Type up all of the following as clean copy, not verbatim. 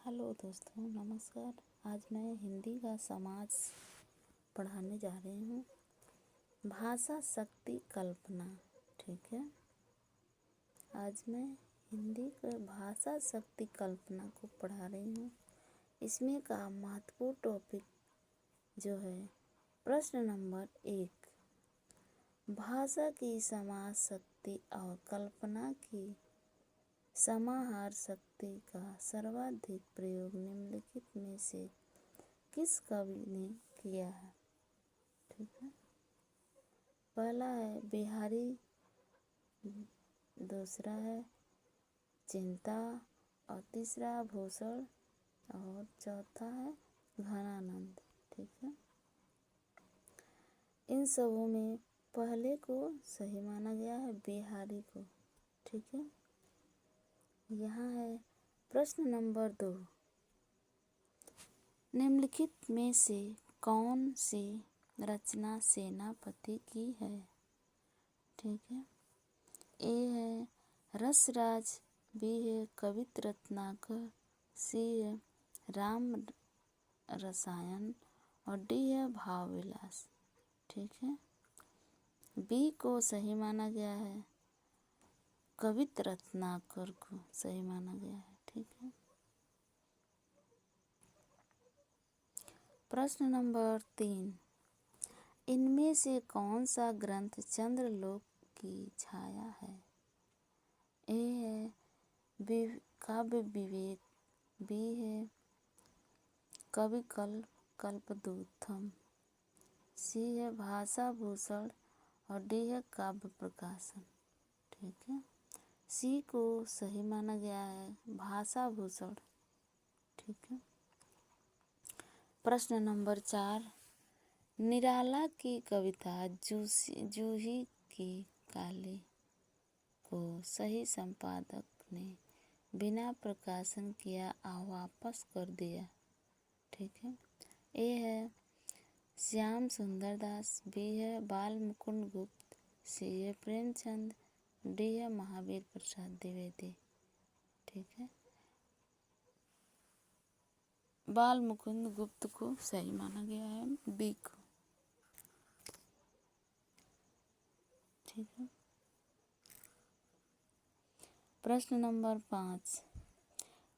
Hello दोस्तों, नमस्कार। आज मैं हिंदी का समाज पढ़ाने जा रही हूँ। भाषा शक्ति कल्पना। ठीक है, आज मैं हिंदी के भाषा शक्ति कल्पना को पढ़ा रही हूँ। इसमें का महत्वपूर्ण टॉपिक जो है प्रश्न नंबर 1, भाषा की समाज शक्ति और कल्पना की समाहार शक्ति का सर्वाधिक प्रयोग निम्नलिखित में से किस कवि ने किया है। ठीक है, पहला है बिहारी, दूसरा है चिंता, और तीसरा भूषण, और चौथा है घनानंद। ठीक है, इन सबों में पहले को सही माना गया है, बिहारी को। ठीक है, यहाँ है प्रश्न नंबर 2, निम्नलिखित में से कौन सी रचना सेनापति की है। ठीक है, ए है रसराज, बी है कवित रत्नाकर, सी है राम रसायन, और डी है भाव विलास। ठीक है, बी को सही माना गया है, कवित रत्नाकर को सही माना गया है। ठीक है, प्रश्न नंबर 3, इनमें से कौन सा ग्रंथ चंद्रलोक की छाया है। ए है काव्य विवेक, बी है कवि कल्पद्रुमम्, सी है भाषा भूषण, और डी है काव्य प्रकाशन। ठीक है, सी को सही माना गया है, भाषा भूषण। ठीक है, प्रश्न नंबर 4, निराला की कविता जूही की काली को सही संपादक ने बिना प्रकाशन किया और वापस कर दिया। ठीक है, ए है श्याम सुंदर दास, बी है बाल मुकुंद गुप्त, सी है प्रेमचंद, डी है महावीर प्रसाद द्विवेदी। ठीक है, बाल मुकुंद गुप्त को सही माना गया है, बी को। ठीक है, प्रश्न नंबर 5,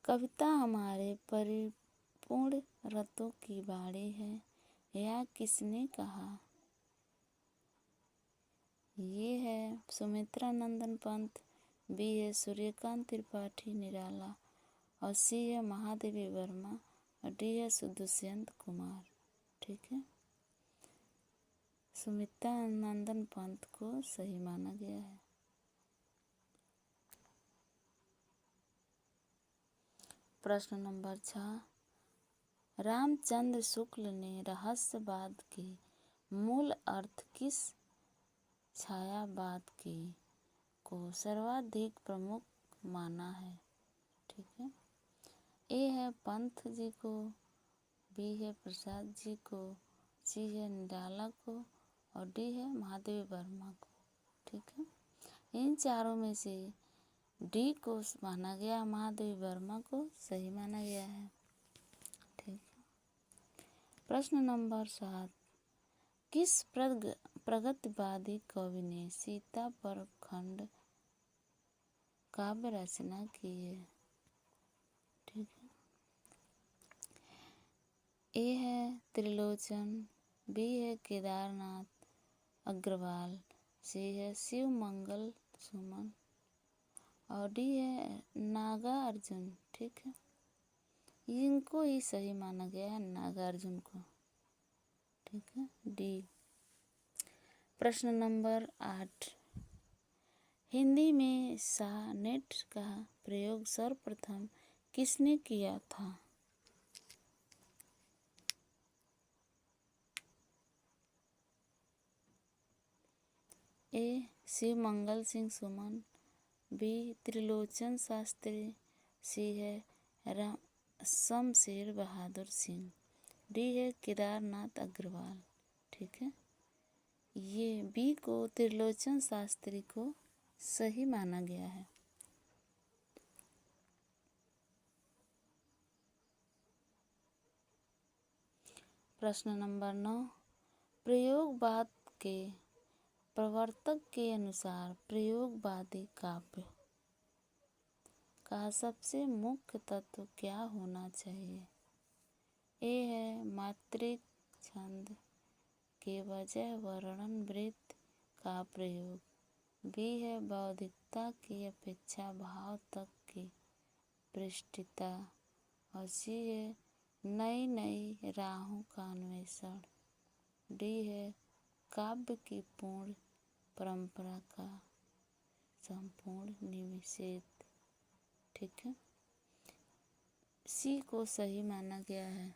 कविता हमारे परिपूर्ण रतों की बाड़ी है, यह किसने कहा। ये है सुमित्रा नंदन पंत, बी है सूर्यकांत त्रिपाठी निराला, और सी है महादेवी वर्मा, और डी है दुष्यंत कुमार। ठीक है, सुमित्रा नंदन पंत को सही माना गया है। प्रश्न नंबर 6, रामचंद्र शुक्ल ने रहस्यवाद के मूल अर्थ किस छायावाद के को सर्वाधिक प्रमुख माना है। ठीक है, ए है पंत जी को, बी है प्रसाद जी को, सी है निराला को, और डी है महादेवी वर्मा को। ठीक है, इन चारों में से डी को माना गया, महादेवी वर्मा को सही माना गया है। ठीक है, प्रश्न नंबर 7, किस प्रगतिवादी कवि ने सीता पर खंड काव्य रचना की है। ठीक है, ए है त्रिलोचन, बी है केदारनाथ अग्रवाल, सी है शिव मंगल सुमन, और डी है नागार्जुन। ठीक है, इनको ही सही माना गया है, नागार्जुन को। ठीक है, डी। प्रश्न नंबर 8, हिंदी में सानेट का प्रयोग सर्वप्रथम किसने किया था। ए शिव मंगल सिंह सुमन, बी त्रिलोचन शास्त्री, सी है शमशेर बहादुर सिंह, डी है केदारनाथ अग्रवाल। ठीक है, ये बी को त्रिलोचन शास्त्री को सही माना गया है। प्रश्न नंबर 9, प्रयोगवाद के प्रवर्तक के अनुसार प्रयोगवादी काव्य का सबसे मुख्य तत्व क्या होना चाहिए? ए है मात्रिक छंद के बजाय वर्णन वृत्त का प्रयोग, बी है बौद्धिकता की अपेक्षा भाव तक की पृष्ठता, और सी है नई नई राहों का अन्वेषण, डी है काव्य की पूर्ण परंपरा का संपूर्ण निषेध। ठीक है, सी को सही माना गया है।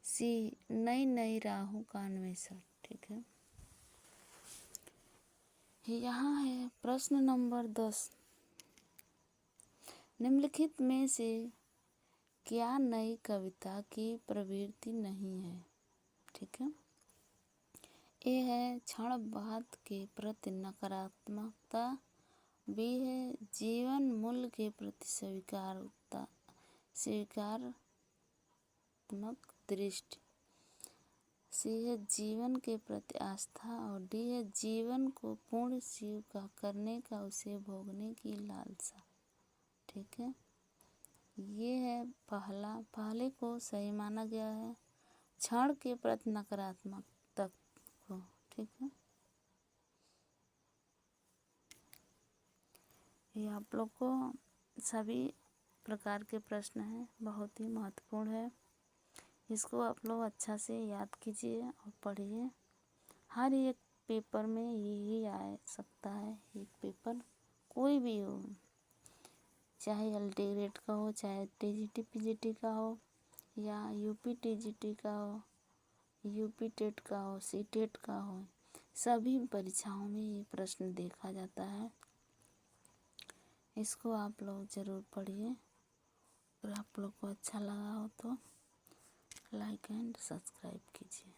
सी नई नई राहों का अन्वेषण। ठीक है, यहाँ है प्रश्न नंबर 10, निम्नलिखित में से क्या नई कविता की प्रवृत्ति नहीं है? ठीक है, ए है क्षणवाद के प्रति नकारात्मकता, बी है जीवन मूल्य के प्रति स्वीकारात्मक दृष्टि, सी है जीवन के प्रति आस्था, और डी है जीवन को पूर्ण स्वीकार करने का उसे भोगने की लालसा। ठीक है, ये है पहले को सही माना गया है, क्षण के प्रति नकारात्मक तत्व को। ठीक है, ये आप लोग को सभी प्रकार के प्रश्न हैं, बहुत ही महत्वपूर्ण है। इसको आप लोग अच्छा से याद कीजिए और पढ़िए। हर एक पेपर में यही आ सकता है, एक पेपर कोई भी हो, चाहे अल्टीग्रेड का हो, चाहे टीजीटी पीजीटी का हो, या यूपी टीजीटी का हो, यूपी टेट का हो, सीटेट का हो, सभी परीक्षाओं में ये प्रश्न देखा जाता है। इसको आप लोग ज़रूर पढ़िए, और आप लोग को अच्छा लगा हो तो लाइक एंड सब्सक्राइब कीजिए।